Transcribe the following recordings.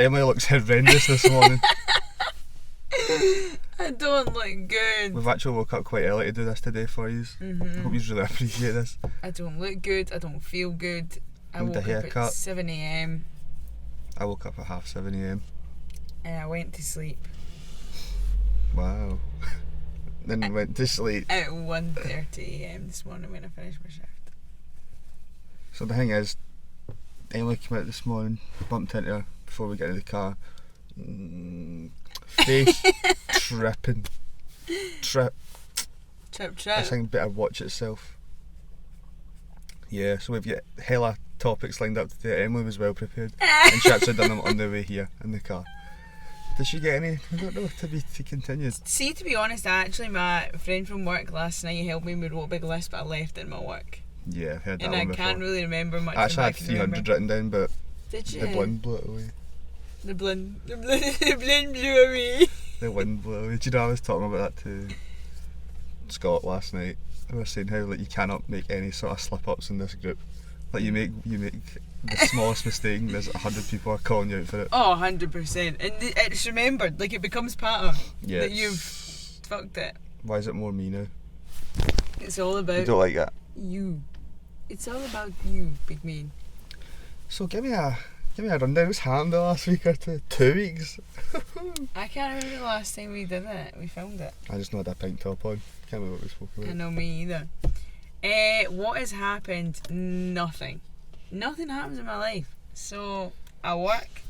Emily looks horrendous this morning. I don't look good. We've actually woke up quite early to do this today for you. I hope you really appreciate this. I don't look good. I don't feel good. I Need a woke up haircut. at 7 a.m. I woke up at 7:30 a.m. and I went to sleep Wow. Then went to sleep. at 1:30 a.m. this morning when I finished my shift. So the thing is, Emily came out this morning, bumped into her before we get into the car. Face tripping. Trip. Trip. This thing better watch itself. Yeah, so we've got hella topics lined up today. Emily was well prepared. And she actually done them on the way here in the car. Did she get any? I don't know, to continue. See, to be honest, actually, my friend from work last night helped me. We wrote a big list, but I left it in my work. Yeah, I've heard that And one I before. can't really remember much. I actually had can 300 remember. written down, but Did you? the wind blew it away. The blind blew away. The wind blew away. Do you know, I was talking about that to Scott last night. I was saying how like you cannot make any sort of slip ups in this group. Like you make the smallest mistake and there's 100 people are calling you out for it. Oh, 100%. And it's remembered. Like, it becomes pattern Yeah. that you've fucked it. Why is it more me now? It's all You about don't like that? you. It's all about you, big man. So give me a rundown. What's happened the last week or two? 2 weeks? I can't remember the last time we did it. We filmed it. I just know I had a pink top on. Can't remember what we spoke I about. know, me either. What has happened? Nothing. Nothing happens in my life. So, I work,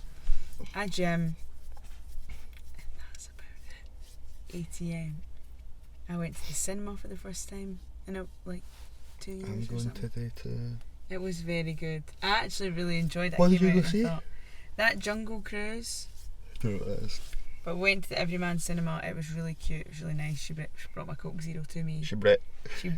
I gym, and that's about it. ATM. I went to the cinema for the first time in like 2 years I'm or going something. today to... It was very good. I actually really enjoyed it. What I did came you out go and I see? thought, that Jungle Cruise. I don't know what that is. But went to the Everyman Cinema. It was really cute. It was really nice. She brought my Coke Zero to me. She Brit. She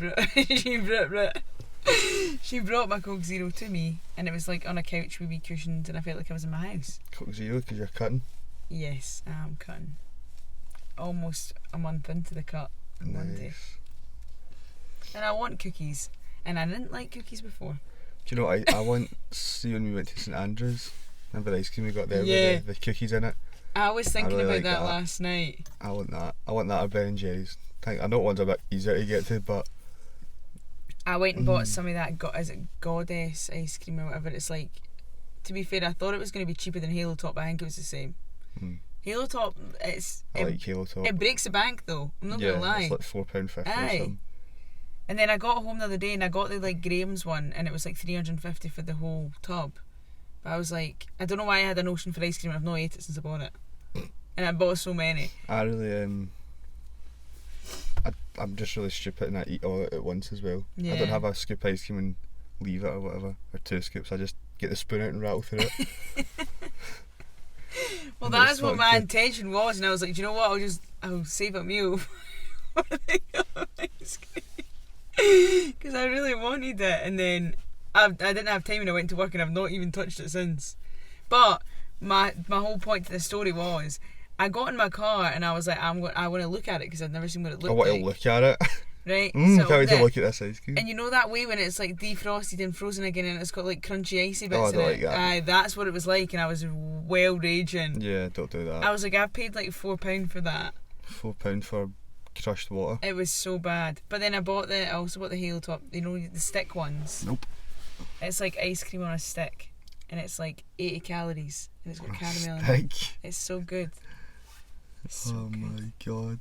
brought my Coke Zero to me, and it was like on a couch with wee cushions, and I felt like I was in my house. Coke Zero because you're cutting. Yes, I am cutting. Almost a month into the cut on Monday. Nice. And I want cookies, and I didn't like cookies before. Do you know what I want? See when we went to St Andrews. Remember the ice cream we got there Yeah. with the cookies in it? I was thinking really about like that that. last night. I want that. I want that at Ben and Jerry's. I know one's a bit easier to get to, but I went and bought some of that, is it Goddess ice cream or whatever. It's like, to be fair, I thought it was going to be cheaper than Halo Top, but I think it was the same. Halo Top, I like Halo Top. it breaks the bank though, I'm not yeah, going to lie. it's like £4.50 or Aye. something. And then I got home the other day and I got the like Graham's one, and it was like $350 for the whole tub. But I was like, I don't know why I had a notion for ice cream. I've not ate it since I bought it, and I bought so many. I really I'm just really stupid and I eat all it at once as well. Yeah. I don't have a scoop ice cream and leave it or whatever, or 2 scoops. I just get the spoon out and rattle through it. Well, And that's it's what not my good. intention was, and I was like, do you know what? I'll save a meal for the ice cream because I really wanted it, and then I didn't have time and I went to work and I've not even touched it since. But my whole point to the story was, I got in my car and I was like, I want to look at it because I've never seen what it I looked want like. to look at it. Right? Can't So wait to that- look at this ice cream. And you know that way when it's like defrosted and frozen again and it's got like crunchy icy bits Oh, I in don't it? like that. Aye, that's what it was like, and I was well raging. Yeah, don't do that. I was like, I've paid like £4 for that. £4 for crushed water. It was so bad. But then I also bought the Halo Top, you know, the stick ones. Nope. It's like ice cream on a stick, and it's like 80 calories, and it's got caramel in it. Stick. It's so good. It's so Oh good. my god.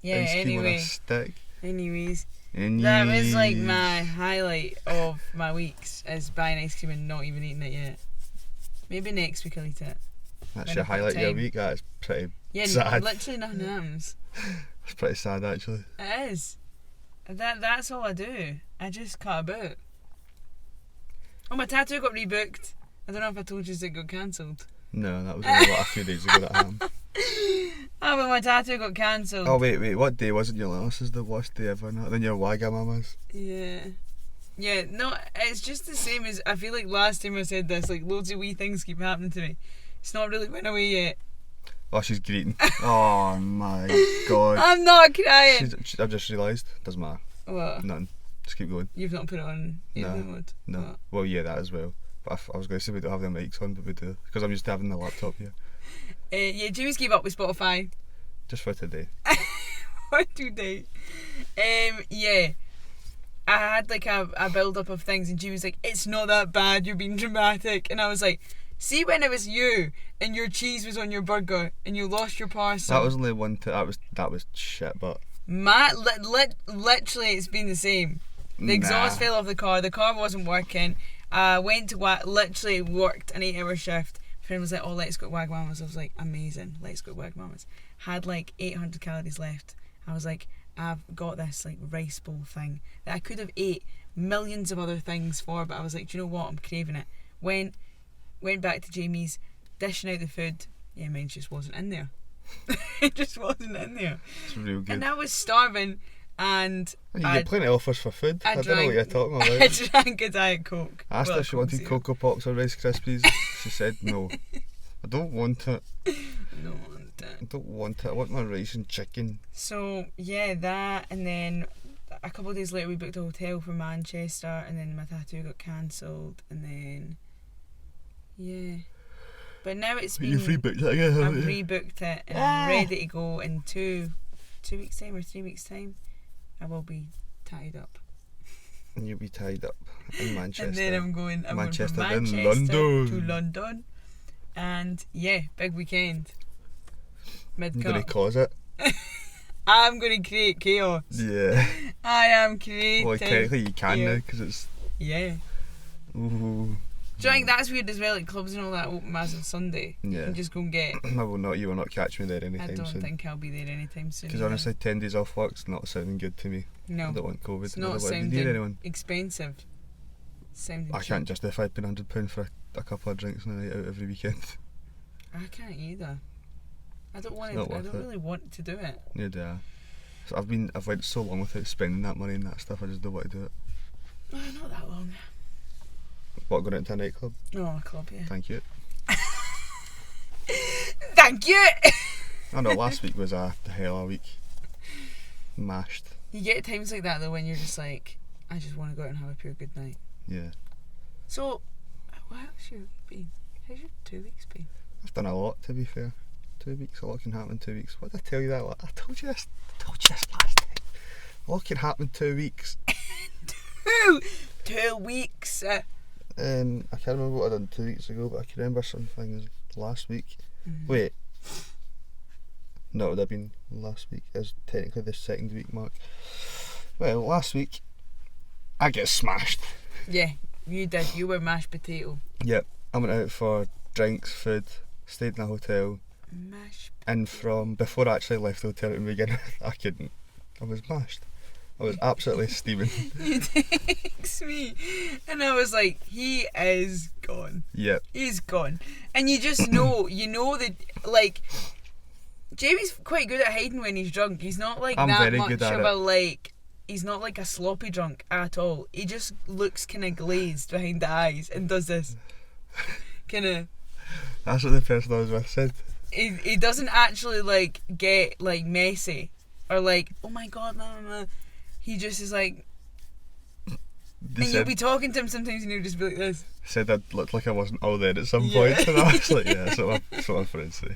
Yeah, Ice cream on a anyway. stick. Anyways. That was like my highlight of my weeks, is buying ice cream and not even eating it yet. Maybe next week I'll eat it. That's when your I've got highlight of your time. week. That's pretty Yeah, sad. literally nothing happens. It's pretty sad actually. It is. That's all I do. I just cut about. Oh, my tattoo got rebooked. I don't know if I told you it got cancelled. No, that was only like a few days ago that happened. Oh, but my tattoo got cancelled. Oh wait, what day was it? You're like, this is the worst day ever. Then your Wagamama's. Yeah. Yeah, no, it's just the same as, I feel like last time I said this, like loads of wee things keep happening to me. It's not really went away yet. Oh, she's greeting. Oh my god. I'm not crying. I've just realised. Doesn't matter. What? Nothing. Just keep going. You've not put it on airplane mode? No. What? Well, yeah, that as well. But I was going to say we don't have the mics on, but we do. Because I'm used to having the laptop here. Yeah, Jamie's gave up with Spotify. Just for today. For today. Yeah. I had like a build up of things, and Jamie's like, it's not that bad, you're being dramatic. And I was like, see when it was you and your cheese was on your burger and you lost your parcel. That was only one. That was shit, but. Matt, literally, it's been the same. The exhaust fell off the car wasn't working. I went to work, literally worked an 8-hour shift. My friend was like, oh, let's go to Wagmama's. I was like, amazing, let's go to Wagmama's. Had like 800 calories left. I was like, I've got this like rice bowl thing that I could have ate millions of other things for, but I was like, do you know what, I'm craving it. Went back to Jamie's, dishing out the food. Yeah, mine just wasn't in there. It just wasn't in there. It's real good. And I was starving, and you get plenty of offers for food. I don't know what you're talking about. I drank a Diet Coke. I asked her if she wanted Cocoa Pops or Rice Krispies. She said no. I don't want it. I don't want it. I want my rice and chicken. So yeah, that, and then a couple of days later we booked a hotel for Manchester, and then my tattoo got cancelled, and then yeah. But now it's been. You've rebooked it again, haven't I've you? rebooked it, and I'm ready to go in 2 weeks' time or 3 weeks' time. I will be tied up. And you'll be tied up in Manchester. And then I'm going from Manchester in London. to London. And yeah, big weekend. I'm going to cause it. I'm going to create chaos. Yeah. I am creating. Well, technically you can now, because it's. Yeah. Ooh. Do you think that's weird as well? Like clubs and all that open as of Sunday. Yeah. You can just go and get. I will not. You will not catch me there anytime soon. I don't think I'll be there anytime soon. Because honestly, 10 days off work's not sounding good to me. No. I don't want COVID. It's I not don't want to be sounding near anyone. expensive. Sounding I cheap. can't justify paying £100 for a couple of drinks and a night out every weekend. I can't either. I don't want Not to. I worth don't it. really want to do it. Yeah. So I've went so long without spending that money and that stuff. I just don't want to do it. No, not that long. What, going out to a nightclub? No, a club, yeah. Thank you. Thank you. I know, last week was a hell of a week. Mashed. You get times like that though when you're just like, I just want to go out and have a pure good night. Yeah. So, what else you been? How's your 2 weeks been? I've done a lot, to be fair. 2 weeks, a lot can happen in 2 weeks. What did I tell you that? I told you this last time. A lot can happen in 2 weeks. 2 weeks. I can't remember what I done 2 weeks ago, but I can remember some things last week. Mm-hmm. Wait. No, it would have been last week. It's technically the 2nd week mark. Well, last week, I get smashed. Yeah, you did. You were mashed potato. Yep. I went out for drinks, food, stayed in a hotel. Mashed. And from before I actually left the hotel to begin with, I was mashed. I was absolutely steaming. You text me, and I was like, he is gone. Yep. He's gone. And you just know, that, like, Jamie's quite good at hiding when he's drunk. He's not like I'm that very much good at of a, it. like, he's not like a sloppy drunk at all. He just looks kind of glazed behind the eyes and does this. Kind of. That's what the person I was with said. He doesn't actually, like, get, like, messy. Or, like, oh my god, blah, blah, blah. He just is like... And you'll be talking to him sometimes and he'll just be like this. Said I looked like I wasn't all there at some point, and I was like, yeah, that's what my friends say.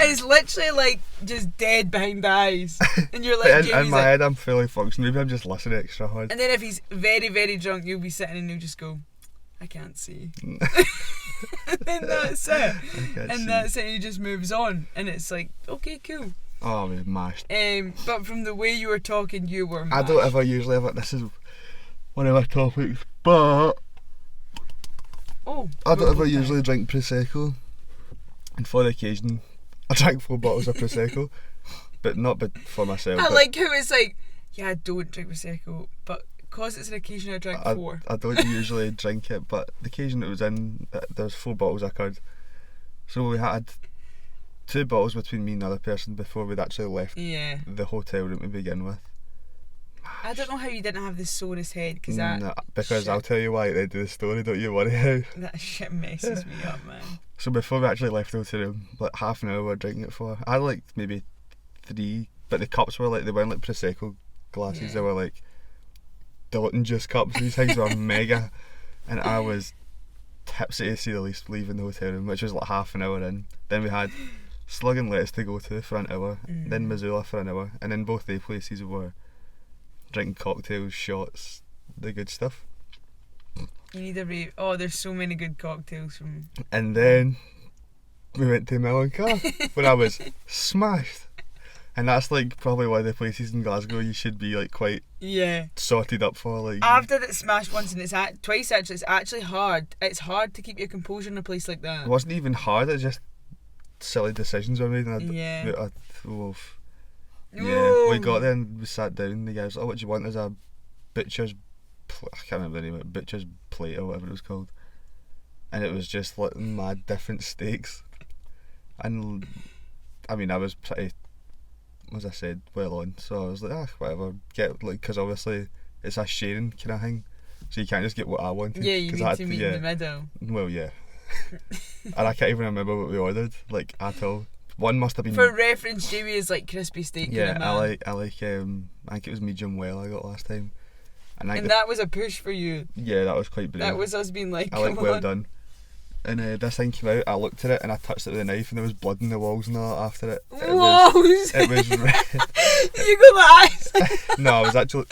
It's literally like just dead behind the eyes, and you're like, in my head I'm fully functioning. Maybe I'm just listening extra hard. And then if he's very, very drunk, you'll be sitting and you'll just go, I can't see. And then that's it. And that's it. He just moves on, and it's like, okay, cool. Oh, I was mashed. But from the way you were talking, you were mashed. I don't ever usually have it. This is one of my topics, but I don't ever usually drink Prosecco. And for the occasion, I drank 4 bottles of Prosecco, but not for myself. I like how it's like, yeah, I don't drink Prosecco, but because it's an occasion, I drank 4. I don't usually drink it, but the occasion it was in, there was 4 bottles occurred. So we had 2 bottles between me and another person before we'd actually left the hotel room to begin with. I don't know how you didn't have the sorest head, because because I'll tell you why at the end of the story, don't you worry how. That shit messes me up, man. So before we actually left the hotel room, like half an hour we were drinking it for. I had like maybe 3, but the cups were like, they weren't like Prosecco glasses, they were like Dilutin juice cups. These things were mega, and I was tipsy to say the least, leaving the hotel room, which was like half an hour in. Then we had Slug and Lettuce to go to for an hour, then Missoula for an hour, and in both the places we were drinking cocktails, shots, the good stuff. You need a rave. Oh, there's so many good cocktails from. And then we went to Mill and Car, where I was smashed. And that's like probably one of the places in Glasgow you should be like quite sorted up for. Like I've done it smashed once and it's twice actually. It's actually hard. It's hard to keep your composure in a place like that. It wasn't even hard. It was just silly decisions were made. And we got there and we sat down. The guy was, "Oh, what do you want?" There's a butcher's. I can't remember the name of it. Butcher's plate or whatever it was called. And it was just like mad different steaks. And I mean, I was pretty, as I said, well on, so I was like, whatever, get, like, because obviously it's a sharing kind of thing, so you can't just get what I wanted. Yeah, you need to meet in the middle. Well, yeah. And I can't even remember what we ordered, like, at all. One must have been. For reference, Jamie is like crispy steak. Yeah, I think it was medium well I got last time. And that was a push for you. Yeah, that was quite brave. That was us being like, I like well done. And this thing came out, I looked at it and I touched it with a knife and there was blood in the walls and all that after it. It was red. You got the eyes. No, I was actually,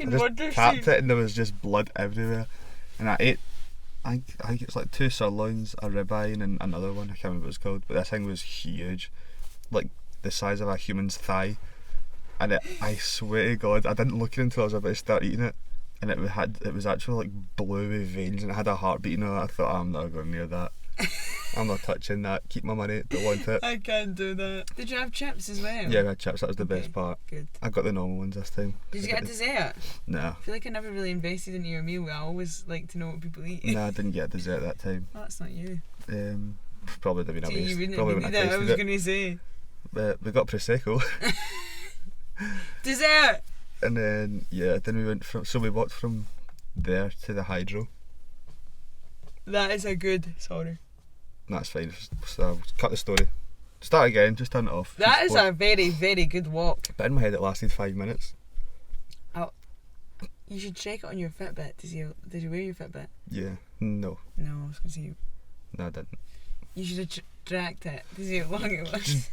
I just tapped it and there was just blood everywhere. And I ate, I think it's like 2 sirloins, a ribeye and another one, I can't remember what it's called, but this thing was huge. Like the size of a human's thigh. And I swear to God, I didn't look at it until I was about to start eating it. And it was actually like blue with veins and it had a heartbeat and all that. I thought, I'm not going near that. I'm not touching that. Keep my money, don't want it. I can't do that. Did you have chips as well? Yeah, we had chips, that was the best part. Good. I got the normal ones this time. Did you get a dessert? No. I feel like I never really invested into your meal. I always like to know what people eat. No, I didn't get a dessert that time. Oh, that's not you. Probably didn't have a waste. You wouldn't Probably have when been I that, I was going to say. We got Prosecco. Dessert! And then, we walked from there to the Hydro. That is a good, sorry. That's fine, so cut the story. Start again, just turn it off. That is a very, very good walk. But in my head it lasted 5 minutes. Oh, you should check it on your Fitbit. Did you wear your Fitbit? Yeah, no. No, I was going to say. No, I didn't. You should have tracked it to see how long it was.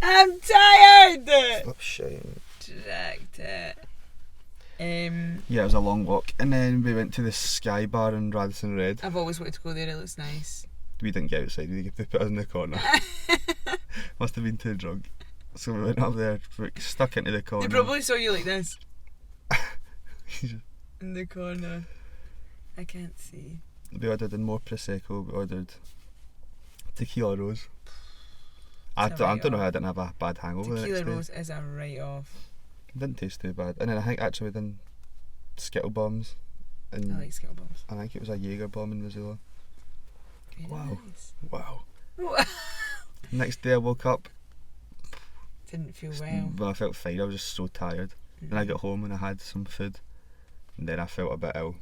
I'm tired! Oh, shame. Tracked it. Yeah, it was a long walk. And then we went to the Sky Bar in Radisson Red. I've always wanted to go there, it looks nice. We didn't get outside, they put us in the corner. Must have been too drunk. So we went up there, stuck into the corner. They probably saw you like this. In the corner. I can't see. We ordered more Prosecco, we ordered Tequila Rose. I don't know how I didn't have a bad hangover the next day. Tequila Rose is a write-off. It didn't taste too bad. And then I think actually we done Skittle Bombs. And I like Skittle Bombs. I think it was a Jaeger bomb in Missoula. Very Wow. nice. Wow. Next day I woke up. Didn't feel well. Well, I felt fine, I was just so tired. Then I got home and I had some food. And then I felt a bit ill.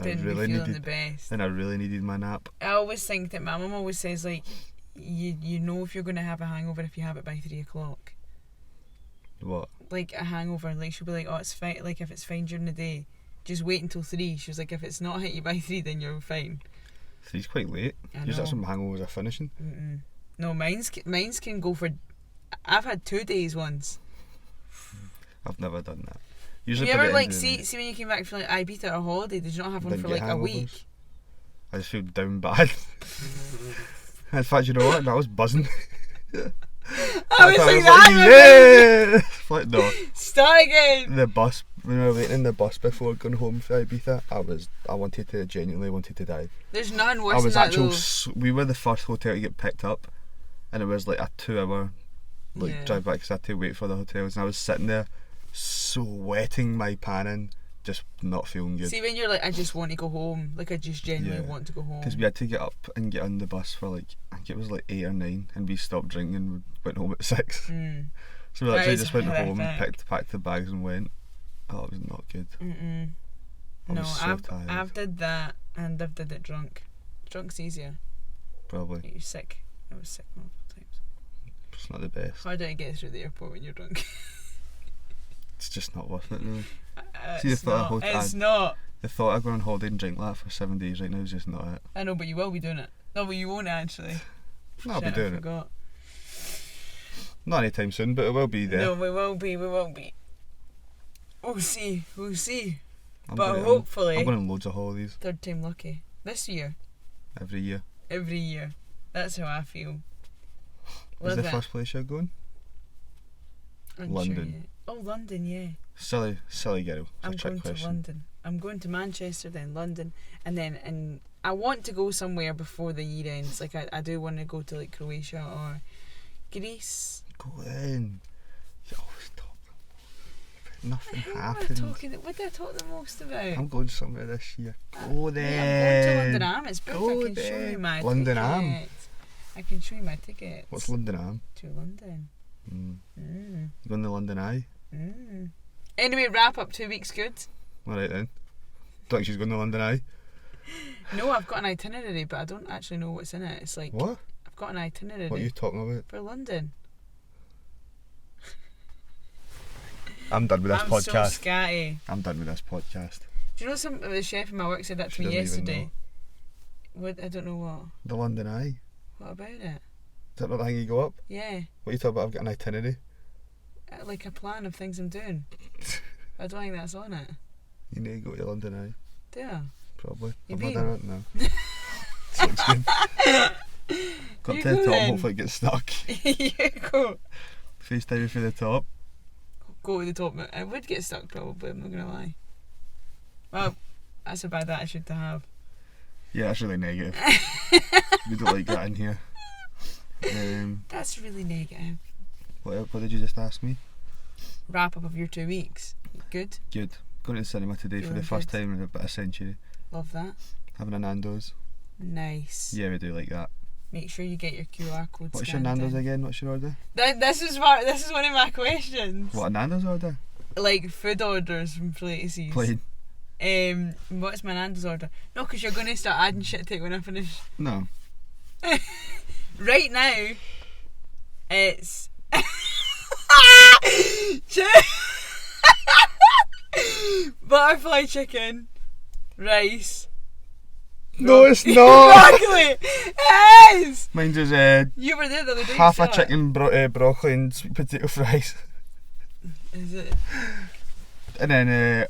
Didn't really feeling the best. And I really needed my nap. I always think that my mum always says, like, you know if you're going to have a hangover if you have it by 3 o'clock. What? Like a hangover, like she'll be like, oh, it's fine. Like if it's fine during the day, just wait until 3. She was like, if it's not hit you by 3, then you're fine. 3's quite late. Usually that's when hangovers are finishing. No, mine's can go for. I've had 2 days once. I've never done that. Usually you ever like see when you came back from like Ibiza or holiday? Did you not have one for like a week? I just feel down bad. In fact, you know what? I was buzzing. I was like that. Yeah. Like no. Start again. The bus. When we were waiting in the bus before going home for Ibiza, I genuinely wanted to die. There's none worse than that though. We were the first hotel to get picked up, and it was like a 2-hour drive back because I had to wait for the hotels, and I was sitting there sweating my pan in, just not feeling good. See, when you're like, I just want to go home, like I just genuinely want to go home. Because we had to get up and get on the bus for like, I think it was like 8 or 9, and we stopped drinking and went home at 6. So we actually just went home and packed the bags and went. Oh, it was not good. No, I've did that and I've did it drunk. Drunk's easier. Probably. You're sick. I was sick multiple times. It's not the best. How do I get through the airport when you're drunk? It's just not worth it, really. It's not. The thought of going on holiday and drink that for 7 days right now is just not it. I know, but you will be doing it. No, but you won't actually. No, I'll be Shit, doing I it. forgot. Not anytime soon, but it will be there. No, we will be. We'll see. I'm Hopefully, I'm going on loads of holidays. third time lucky. This year. Every year. Every year. That's how I feel. Is the first place you're going? London. Sure, yeah. Oh, London, yeah. Silly girl. It's I'm a trick going question. to London. I'm going to Manchester, then London, and I want to go somewhere before the year ends. Like I do want to go to like Croatia or Greece. Go in. You always talk. Nothing What happens. what did I talk the most about? I'm going somewhere this year. Go Yeah, there. I'm going to London Am. It's booked. Go I can show there. you my London ticket. Am? I can show you my tickets. What's London Am? To London. You going to London Eye? Anyway, wrap up 2 weeks good. Alright then. Don't think she's going to London Eye. No, I've got an itinerary, but I don't actually know what's in it. It's like What? I've got an itinerary What are you talking about? for London. I'm done with this I'm podcast. so scatty. I'm done with this podcast. Do you know the chef in my work said that to She me doesn't even yesterday? know. What? I don't know what. The London Eye. What about it? Is that not the thing you go up? Yeah, What are you talking about? I've got an itinerary. like a plan of things I'm doing. I don't think that's on it. You need to go to London Eye. Do I? Probably. You I've been? not done it, no. Sounds good. Got You to the go top, then. hopefully it gets stuck. You go. FaceTime me for the top. Go to the top. I would get stuck probably, I'm not going to lie. Well, that's a bad attitude to have. Yeah, that's really negative. We don't like that in here. That's really negative. What did you just ask me? Wrap up of your 2 weeks. Good. Good. Going to the cinema today for Feeling the first good. time in about a century. Love that. Having a Nando's. Nice. Yeah, we do like that. Make sure you get your QR code What's your scanned Nando's in. again? What's your order? This is one of my questions. What, a Nando's order? Like food orders from places. Plain. What's my Nando's order? No, because you're going to start adding shit to it when I finish. No. Right now, it's butterfly chicken, rice. No, it's not! Exactly! It is! Mine's is You were there the other day. half you a saw it. chicken, broccoli and sweet potato fries. Is it? And then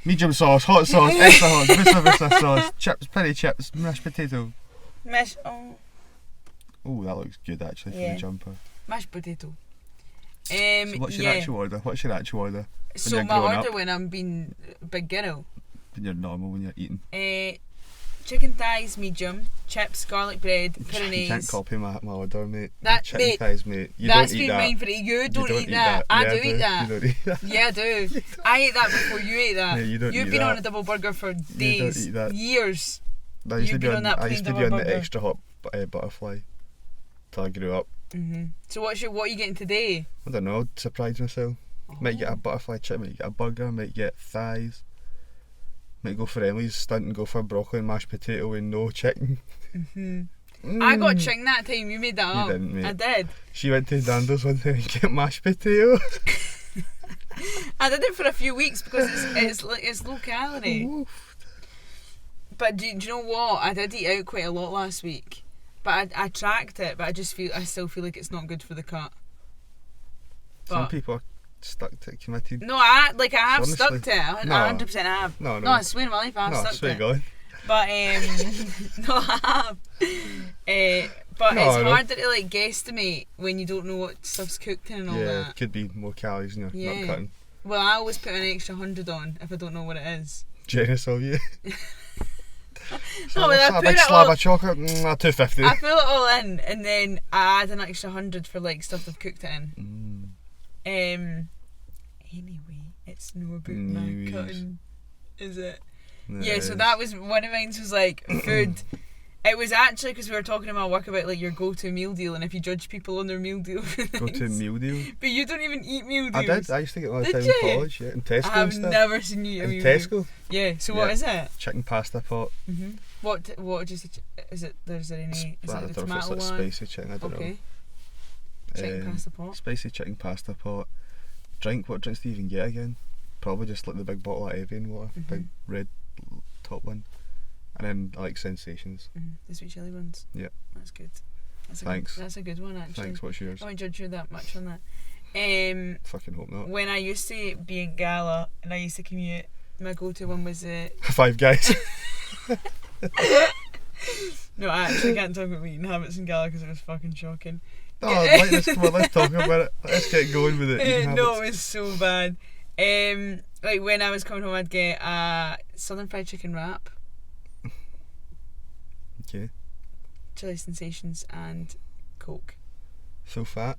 medium sauce, hot sauce, extra hot, vista sauce, chips, peri chips, mashed potato. Oh, that looks good actually for Yeah. the jumper. Mashed potato. So what's your actual order? What's your actual order? So you're my growing order up? when I'm being big girl. When you're normal, when you're eating. Chicken thighs, medium, chips, garlic bread, You can't mayonnaise. copy my order, mate. That- Chicken mate, thighs, mate. You That's don't eat been that. mine for it. You don't eat that. Yeah, I do eat that. You don't eat that. Yeah, I do. I ate that before you ate that. No, you don't You've eat been on that. a double burger for don't days, eat that. years. I used to You've be been on on that I used to plain be on double the burger. extra hot butterfly till I grew up. So what are you getting today? I don't know. I'd surprise myself. Might get a butterfly chip. Might get a burger. Might get thighs. Might go for Emily's stunt and go for broccoli and mashed potato and no chicken. I got chicken that time. You made that up. didn't, mate. I did. She went to Nando's one day and get mashed potato. I did it for a few weeks because it's low calorie. But do you know what? I did eat out quite a lot last week. But I tracked it. But I still feel like it's not good for the cut. Some But people are stuck to it, committed. no, I have Honestly. stuck to it. No. 100% have. No. No, I swear in my life I have No, stuck swear to to it. God. But no, I have. But No, it's I know. harder to like guesstimate when you don't know what stuff's cooked in and all Yeah, that. could be more calories and you're Yeah. not cutting. Well, I always put an extra 100 on if I don't know what it is. Generous of you. No, but I a put big it slab all. of chocolate, $2.50. I fill it all in, and then I add an extra 100 for like stuff they've cooked it in. Anyway, it's no about my Anyways. cutting, is it? No, Yeah, it so is. that was one of mine. Was like food. It was actually because we were talking in my work about like your go-to meal deal, and if you judge people on their meal deal. Go to a meal deal. But you don't even eat meal I deals. did. I used to get one Did time you? in college, yeah, in Tesco I have and stuff. never seen you eat a In meal deal. Tesco, Yeah. So what Yeah. is it? chicken pasta pot. What did you say? Is it? There's any? Is I it the don't know if tomato it's one? like spicy chicken. I don't Okay. know. Chicken pasta pot. Spicy chicken pasta pot. Drink. What drinks do you even get again? Probably just like the big bottle of Evian water, big red top one. And then I like Sensations. The sweet chili ones. Yeah. That's good. Thanks. That's a good one, actually. Thanks, what's yours? I won't judge you that much on that. Fucking hope not. When I used to be in Gala and I used to commute, my go-to one was Five Guys. No, I actually can't talk about my eating habits in Gala because it was fucking shocking. Oh, let's talk about it. Let's get going with it. No, it was so bad. Like when I was coming home, I'd get a Southern Fried Chicken wrap, Okay. chili sensations, and Coke. So fat.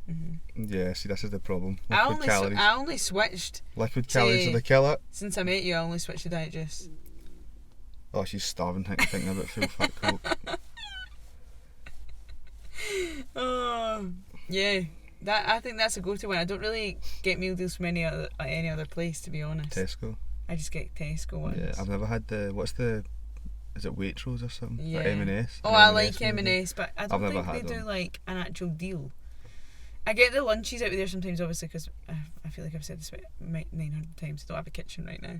Yeah. See, this is the problem. I Liquid calories. only switched Liquid calories are the killer. since I met you. I only switched to diet juice. Oh, she's starving thinking about full fat Coke. Oh, yeah. I think that's a go-to one. I don't really get meal deals from any other place, to be honest. Tesco. I just get Tesco ones. Yeah, I've never had is it Waitrose or something? Yeah. Or M&S? Oh, I like M&S, but I don't I've never think they had do them. like an actual deal. I get the lunches out there sometimes, obviously, because I feel like I've said this about 900 times. I don't have a kitchen right now,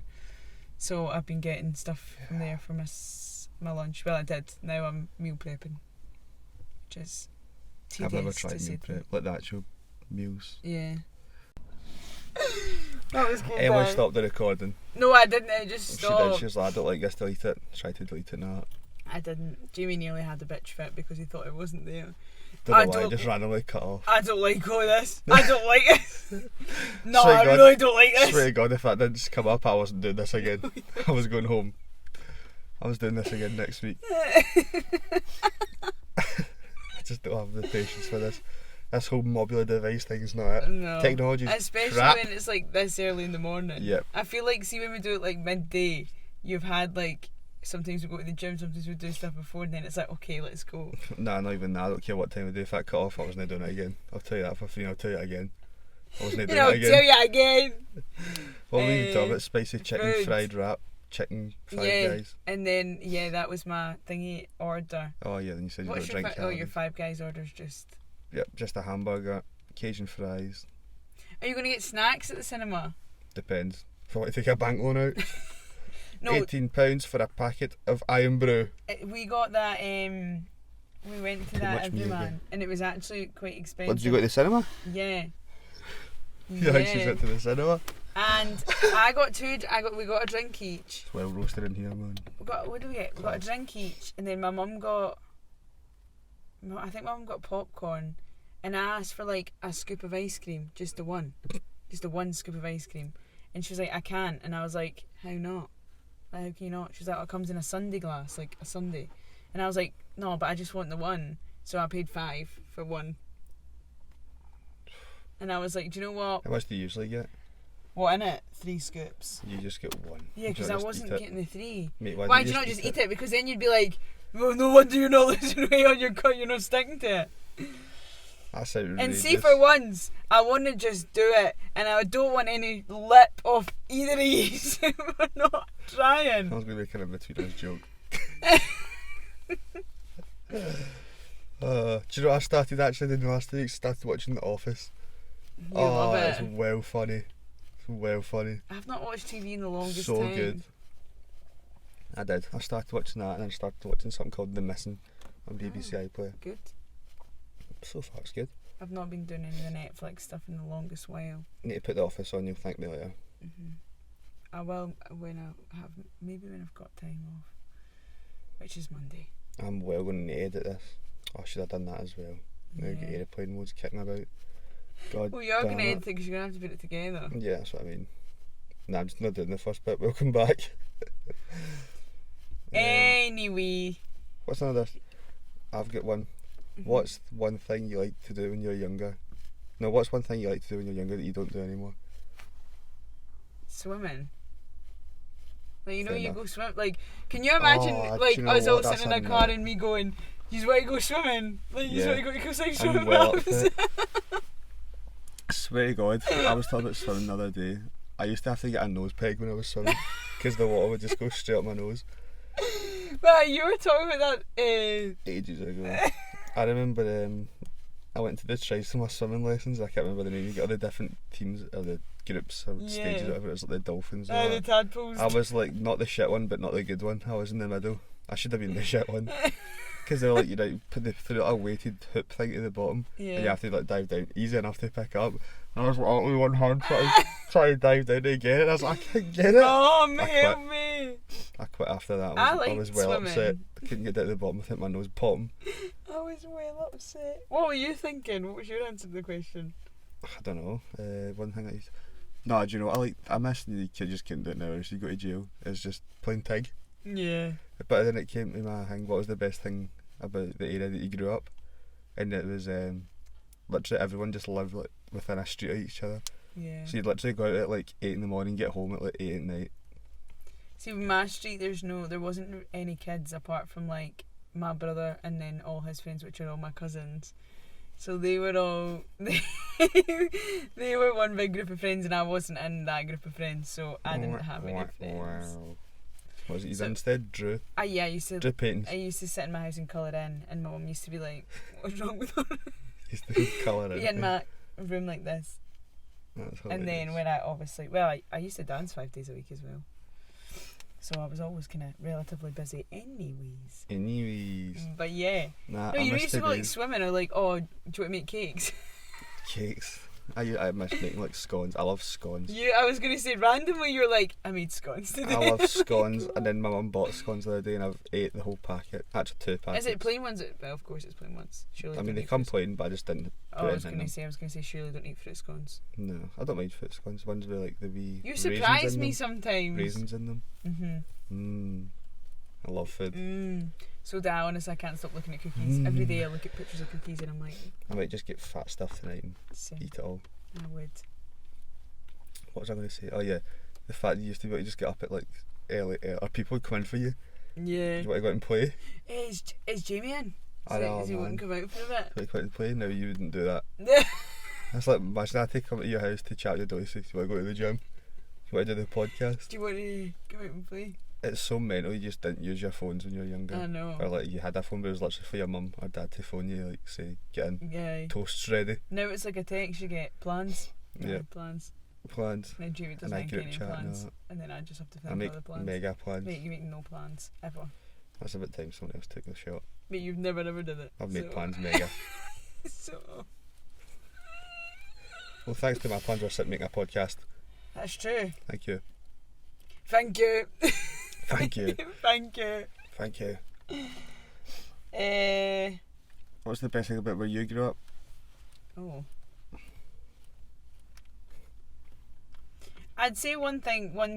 so I've been getting stuff from there for my lunch. Well, I did. Now I'm meal prepping, which is tedious. I've never to tried say meal prep, like the actual meals. Yeah. That was good. Emily stopped the recording. No, I didn't. I just She stopped. did. She was like, I don't like this, delete it. Tried to delete it now. I didn't. Jamie nearly had a bitch fit because he thought it wasn't there. Don't know why, just randomly cut off. I don't like all this. I don't like it. No, Swear I God. really don't like this. Swear to God, if that didn't just come up, I wasn't doing this again. I was going home. I was doing this again next week. I just don't have the patience for this. This whole modular device thing is not it. No. Technology's especially crap. when it's like this early in the morning. Yep. I feel like, see, when we do it like midday, you've had like, sometimes we go to the gym, sometimes we do stuff before, and then it's like, okay, let's go. Nah, not even that. I don't care what time of day. If that cut off, I was not doing it again. I'll tell you that for free. I'll tell you it again. I was not doing I'll it again. tell you again. What were you talking about? Spicy chicken, food. fried wrap, chicken, Five Guys. And then that was my thingy order. Oh yeah, then you said you What's got your drink. your Five Guys order's just? Yep, just a hamburger, Cajun fries. Are you going to get snacks at the cinema? Depends. If I want to take a bank loan out. No. £18 for a packet of Iron Brew. We got that. We went to Too that much me Everyman, again. and it was actually quite expensive. What, did you go to the cinema? Yeah. You actually went to the cinema? And we got a drink each. It's well roasted in here, man. What did we get? We got a drink each, and then my mum got. I think my mum got popcorn, and I asked for like a scoop of ice cream, just the one scoop of ice cream, and she was like, I can't, and I was like, how not? Like, how can you not? She was like, oh, it comes in a sundae glass, like a sundae, and I was like, no, but I just want the one, so I paid $5 for one, and I was like, do you know what? How much do you usually get? What in it? 3 scoops. You just get one. Yeah, because I wasn't getting the 3. Mate, why do you not just eat it? Because then you'd be like, well, no wonder you're not losing weight on your cut, you're not sticking to it. That's outrageous. And see, for once, I want to just do it, and I don't want any lip of either of these. We're not trying. I was going to make an in-between us joke. Do you know what I started actually in the last 2 weeks? Started watching The Office. You love it. It's well funny. It's well funny. I've not watched TV in the longest So time. good. I did. I started watching that and then started watching something called The Missing on BBC iPlayer. Good. So far it's good. I've not been doing any of the Netflix stuff in the longest while. Need to put The Office on, you'll thank me later. I will when I've got time off, which is Monday. I'm well going to edit this. I should have done that as well. Now get airplane modes kicking about. God Well, you're damn going to it. edit it because you're going to have to put it together. Yeah, that's what I mean. Nah, I'm just not doing the first bit. Welcome back. Anyway. What's another? I've got one. What's one thing you like to do when you're younger? No, what's one thing you like to do when you're younger that you don't do anymore? Swimming. Like, you know, Fair you enough. go swim. Like, can you imagine, do you know us all what? sitting in a That's car unreal. and me going, you want to go swimming? Like, you Yeah. want to go to Coast I'm swimming well up laps? for it. I swear to God, I was talking about swimming the other day. I used to have to get a nose peg when I was swimming because the water would just go straight up my nose. But you were talking about that. Ages ago. I remember I went to the tries for my swimming lessons. I can't remember the name. You got all the different teams or the groups or stages, or whatever. It was like the dolphins. And all The that. tadpoles. I was like not the shit one, but not the good one. I was in the middle. I should have been the shit one. Because they're like, you know, put the through a weighted hoop thing to the bottom, and you have to like dive down easy enough to pick up. And I was like, with one hand trying to dive down to get it. I was like, I can't get it. Oh, help me! I quit after that. I was well swimming. upset. I couldn't get down to the bottom. I think my nose popping. I was well upset. What were you thinking? What was your answer to the question? I don't know. One thing I used. No, do you know? I miss the kid just couldn't do it now. So you go to jail. It's just playing tag. Yeah. But then it came to my thing. What was the best thing about the area that you grew up? And it was literally everyone just lived like within a street of each other. Yeah. So you'd literally go out at like 8 in the morning, get home at like 8 at night. See, with my street, there wasn't any kids apart from like my brother and then all his friends, which are all my cousins. So they were all they were one big group of friends, and I wasn't in that group of friends, so I didn't have any friends. Wow. What was it? You instead drew. I used to. Drew paintings. I used to sit in my house and colour in, and my mum used to be like, "What's wrong with her?" Used to colour in. Yeah, in my room like this. That's And then when I used to dance 5 days a week as well. So I was always kind of relatively busy anyways. But yeah. Nah, No, I you missed used to the go like days. swimming or like, oh, do you want to make cakes? Cakes. I miss making like scones. I love scones. I was going to say randomly you were like, I made scones today. I love scones, and then my mum bought scones the other day, and I've ate the whole packet. Actually, 2 packets. Is it plain ones? Well, of course it's plain ones. Surely I don't mean, they eat come fruit plain, but I just didn't. I was going to say, surely don't eat fruit scones. No, I don't mind fruit scones. Ones with like the wee. You raisins surprise in me them. sometimes. Raisins in them. I love food. So I honestly, I can't stop looking at cookies. Every day I look at pictures of cookies and I'm like, I might just get fat stuff tonight and same. eat it all. I would. What was I going to say? Oh yeah, the fact you used to be able to just get up at like early, or people would come in for you. Yeah. Do you want to go out and play? Is Jamie in? I know, Is he wouldn't come out for a Do you want to go out and play? No, you wouldn't do that. bit? That's like, imagine I take come to your house to chat with your daughter. Do you want to go to the gym? Do you want to do the podcast? Do you want to come out and play? It's so mental. You just didn't use your phones when you were younger. I know. Or like you had a phone, but it was literally for your mum or dad to phone you, like say, get in, Yeah. toast's ready, Now it's like a text you get. Plans? No, Yeah. plans. plans. And then Jamie doesn't And I make group any chat plans. and And then I just have to I think make of the plans. mega plans. Mate, you make no plans. Ever. That's about time someone else took the shot. But you've never ever did it. I've made so- plans mega. So Well, thanks to my plans, we're sitting making a podcast. that's true. Thank you. Thank you. Thank you. Thank you. Thank you. Uh, What's the best thing about where you grew up? oh. I'd say one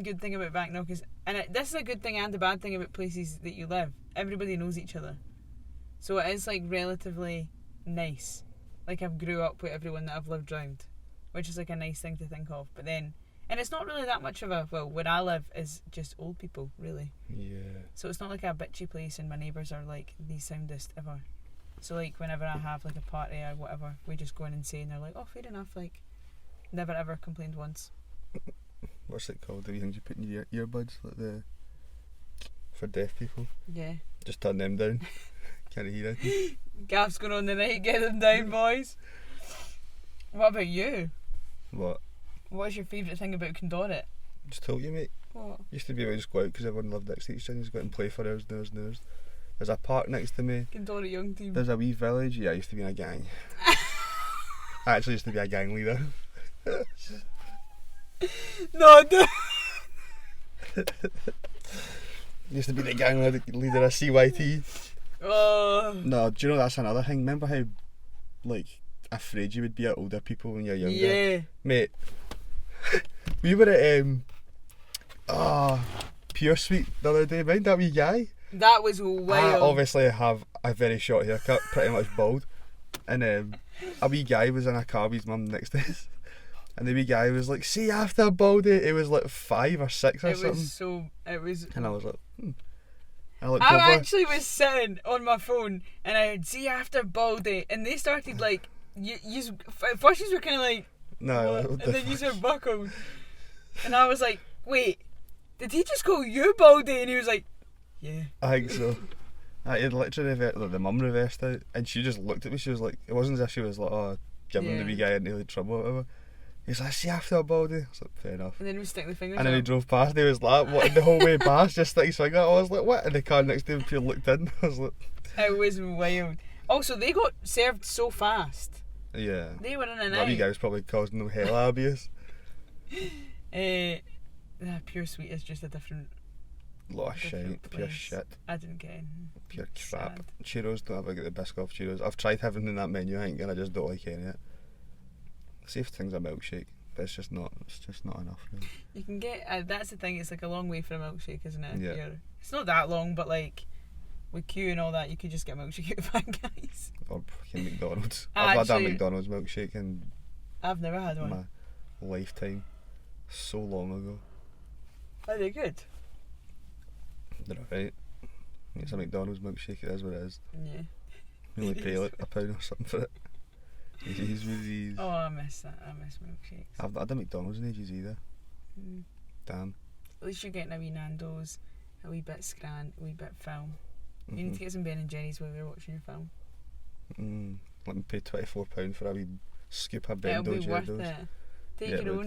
good thing about Backnock is, this is a good thing and a bad thing about places that you live. Everybody knows each other, so it is like relatively nice. Like I've grew up with everyone that I've lived round, which is like a nice thing to think of. But then, and it's not really that much of where I live is just old people really. Yeah. So it's not like a bitchy place, and my neighbours are like the soundest ever. So like whenever I have like a party or whatever, we just go in and say, and they're like, oh, fair enough. Like, never ever complained once. What's it called? The wee things you put in your earbuds, like for deaf people. Yeah. Just turn them down. Can't hear it. Gaff's going on the night. Get them down, boys. What about you? What? What's your favourite thing about Condorit? Just told you, mate. What? Used to be able to just go out because everyone lived next to each other. Just go out and play for hours and hours and hours. There's a park next to me. Condorit Young Team. There's a wee village. Yeah, I used to be in a gang. I actually used to be a gang leader. No, no. Used to be the gang leader of CYT. Oh. No, do you know that's another thing? Remember how, like, afraid you would be at older people when you're younger? Yeah. Mate, we were at Pure Sweet the other day. Mind that wee guy? That was I wild. obviously have a very short haircut, pretty much bald. And a wee guy was in a car with his mum next to us. And the wee guy was like, see after Baldy. It was like 5 or 6 or It something. was. And I was like, I looked I over. actually was sitting on my phone and I had see after Baldy, and they started like, you at first you were kind of like, No, what? what the And then you fuck? were buckled. And I was like, wait, did he just call you Baldy? And he was like, yeah. I think so. It literally the mum reversed out, and she just looked at me. She was like, it wasn't as if she was like, oh, giving the wee guy into like, trouble or whatever. He's like, see after a baldy. I was like, fair enough. And then we stick the fingers And then he up. drove past. He was like, what? The whole way past, just stick his finger. I was like, what? And the car next to him, pure looked in. I was like, It was wild. Also, they got served so fast. yeah. They were in and That out. wee guy was probably causing them hell abuse. Pure Sweet is just a different. Lot of shit, pure place. shit, I didn't get in. pure crap. Sad. Churros, don't ever get the Biscoff churros. I've tried having in that menu, I think, and I just don't like any of it. See if things a milkshake, but it's just not enough. Really. You can get. That's the thing. It's like a long way for a milkshake, isn't it? Yeah. It's not that long, but like with queue and all that, you could just get a milkshake at Five Guys. Or fucking McDonald's. I've had that Actually, McDonald's milkshake in I've never had one. my lifetime. So long ago. Are they good? They're alright. It's a McDonald's milkshake, it is what it is. Yeah. You only pay like £1 or something for it. He's with these. Oh, I miss that. I miss milkshakes. I've not had a McDonald's in ages either. Mm. Damn. At least you're getting a wee Nando's, a wee bit Scran, a wee bit film. You need Mm-hmm. to get some Ben and Jerry's while we're watching your film. Let me pay £24 for a wee scoop of It'll Bendo be worth Jerdos. it. Take Yeah, it your would.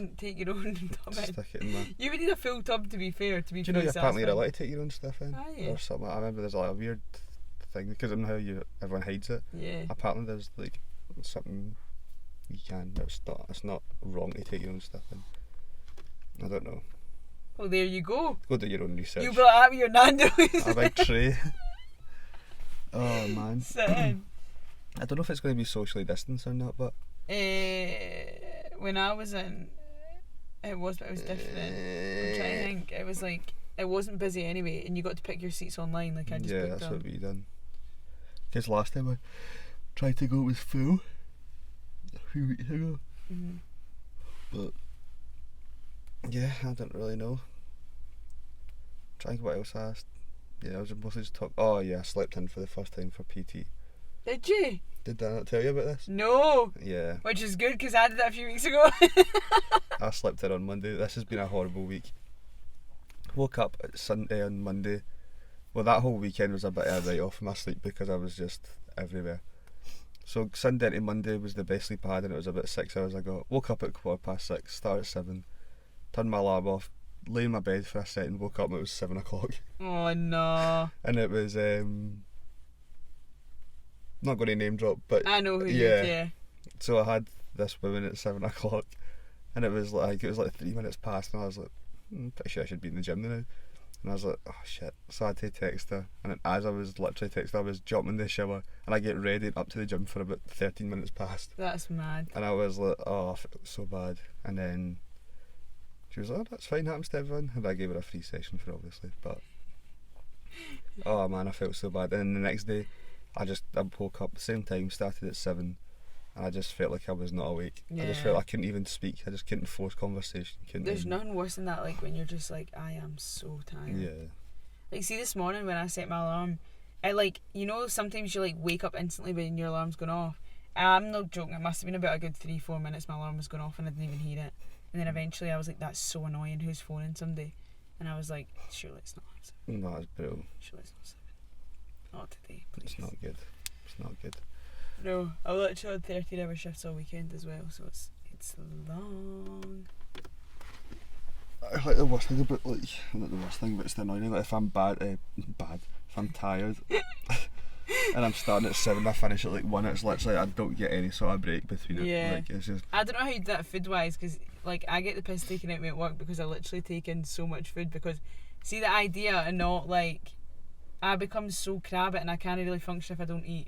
own tub in. Stick it in my. You would need a full tub to be fair. To be Do you know fully you apparently you're satisfied. allowed to take your own stuff in? Ah, yeah. Or something. I remember there's like a weird thing because I know how everyone hides it. Yeah. Apparently there's like something you can. It's not wrong to take your own stuff in. I don't know. Well, there you go. Go do your own research. You got out with your Nando's. A big tray. Oh man. Sit in. I don't know if it's going to be socially distanced or not, but When I was in, it was different. I'm trying to think. It was like it wasn't busy anyway, and you got to pick your seats online. Like I just yeah, booked that's them. what we done. Because last time I tried to go, it was full a few weeks ago. Mm-hmm. But yeah, I don't really know. Trying what else I asked. Yeah, I was mostly just talking. Oh yeah, I slept in for the first time for PT. Did you? Did I not tell you about this? No. Yeah, Which is good because I did that a few weeks ago. I slept in on Monday. This has been a horrible week. Woke up at Sunday on Monday. Well, that whole weekend was a bit of a write-off from my sleep because I was just everywhere. So Sunday to Monday was the best sleep I had, and it was about 6 hours ago. Woke up at 6:15, started at 7, turned my alarm off, lay in my bed for a second, woke up and it was 7 o'clock. Oh no. And it was, not going to name drop, but I know who yeah. you yeah. So I had this woman at 7 o'clock, and it was like 3 minutes past, and I was like, pretty sure I should be in the gym now. And I was like, oh shit. So I had to text her, and then as I was literally texting her, I was jumping in the shower, and I get ready up to the gym for about 13 minutes past. That's mad. And I was like, oh, I felt so bad. And then she was like, oh, that's fine, happens to everyone. And I gave her a free session for it, obviously, but oh man, I felt so bad. And then the next day, I woke up at the same time, started at 7, and I just felt like I was not awake. I just Yeah. felt I couldn't even speak. I just couldn't force conversation. There's nothing worse than that, like when you're just like, I am so tired. Yeah. Like, see, this morning when I set my alarm, I like, you know, sometimes you like wake up instantly when your alarm's gone off. I'm not joking, it must have been about a good 3-4 minutes my alarm was going off and I didn't even hear it. And then eventually I was like, that's so annoying, who's phoning somebody? And I was like, surely it's not 7. No, it's brutal. Surely it's not 7. Not today, please. It's not good. It's not good. No, I literally had 13-hour shifts all weekend as well, so it's long. I like the worst thing about not the worst thing, but it's the annoying. Like if I'm if I'm tired, and I'm starting at 7, I finish at like 1. It's literally I don't get any sort of break between it. Yeah. Like it's just I don't know how you do that food wise, because like I get the piss taken out of me at work because I literally take in so much food. Because see the idea and not like I become so crabby and I can't really function if I don't eat.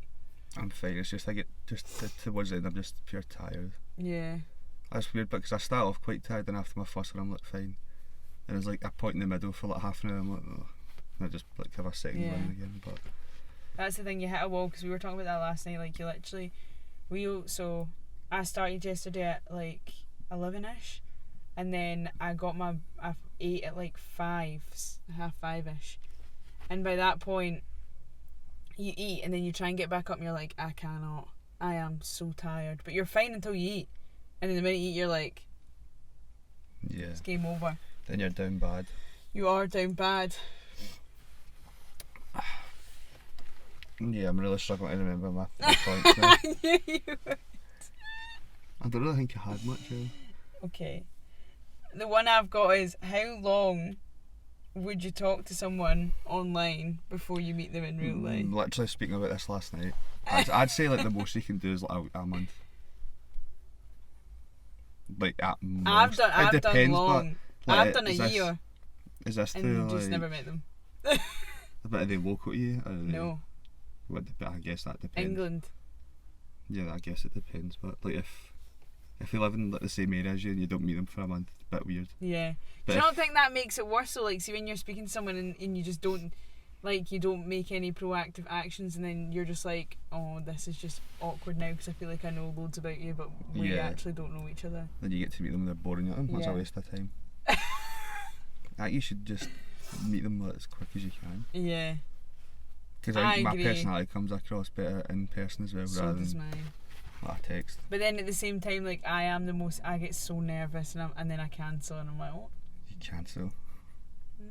I'm fine. It's just I get just towards the end I'm just pure tired. Yeah. That's weird because I start off quite tired, and after my first one I'm like fine. And there's like a point in the middle for like half an hour. I'm like, oh. And I just like have a second Yeah. one again. But That's the thing, you hit a wall, because we were talking about that last night. Like you literally, so I started yesterday at like 11ish, and then I got I ate at like 5:30ish, and by that point, you eat and then you try and get back up and you're like, I cannot. I am so tired. But you're fine until you eat, and then the minute you eat, you're like, yeah, it's game over. then you're down bad. You are down bad. Yeah, I'm really struggling to remember my points now. Yeah, you would. I don't really think I had much. Okay. The one I've got is, how long would you talk to someone online before you meet them in real life? Literally speaking about this last night. I'd say like the most you can do is like a month. Like at most. I've done long. But, like, I've done a year. Is this And the just like, never met them. But are they local to you? Or are they, No. I guess that depends. England. Yeah, I guess it depends. But like if you live in like the same area as you and you don't meet them for a month, it's a bit weird. Yeah. But Do you not think that makes it worse? So like, see, when you're speaking to someone and you just don't, like, you don't make any proactive actions, and then you're just like, oh, this is just awkward now because I feel like I know loads about you, but we actually don't know each other. Then you get to meet them and they're boring you. That's a waste of time. You should just meet them like, as quick as you can. Yeah. Because I think my personality comes across better in person as well, so rather does than mine. like a text. But then at the same time, like, I get so nervous and then I cancel and I'm like, oh. You cancel.